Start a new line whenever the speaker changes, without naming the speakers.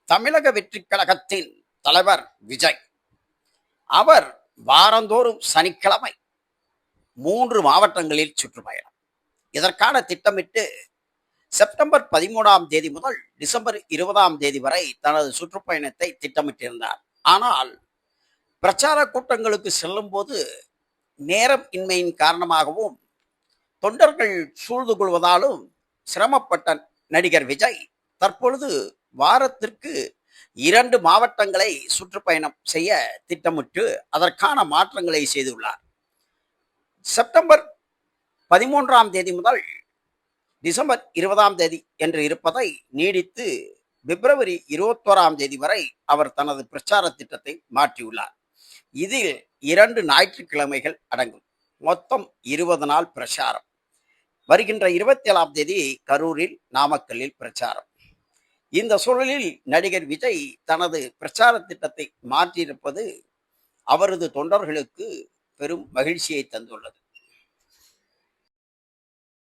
தமிழக வெற்றிக் கழகத்தின் தலைவர் விஜய். அவர் வாரந்தோறும் சனிக்கிழமை 3 மாவட்டங்களில் சுற்றுப்பயணம். இதற்கான திட்டமிட்டு செப்டம்பர் 13ஆம் தேதி முதல் டிசம்பர் 20ஆம் தேதி வரை தனது சுற்றுப்பயணத்தை திட்டமிட்டிருந்தார். ஆனால் பிரச்சார கூட்டங்களுக்கு செல்லும்போது நேரம் இன்மையின் காரணமாகவும் தொண்டர்கள் சூழ்ந்து கொள்வதாலும் சிரமப்பட்ட நடிகர் விஜய் தற்பொழுது வாரத்திற்கு 2 மாவட்டங்களை சுற்றுப்பயணம் செய்ய திட்டமிட்டு அதற்கான மாற்றங்களை செய்துள்ளார். செப்டம்பர் 13ஆம் தேதி முதல் டிசம்பர் 20ஆம் தேதி என்று இருப்பதை நீடித்து பிப்ரவரி 21ஆம் தேதி வரை அவர் தனது பிரச்சார திட்டத்தை மாற்றியுள்ளார். இதில் 2 ஞாயிற்றுக்கிழமைகள் அடங்கும். மொத்தம் 20 நாள் பிரச்சாரம். வருகின்ற 27ஆம் தேதி கரூரில், நாமக்கல்லில் பிரச்சாரம். இந்த சூழலில் நடிகர் விஜய் தனது பிரச்சார திட்டத்தை மாற்றியிருப்பது அவரது தொண்டர்களுக்கு பெரும் மகிழ்ச்சியை தந்துள்ளது.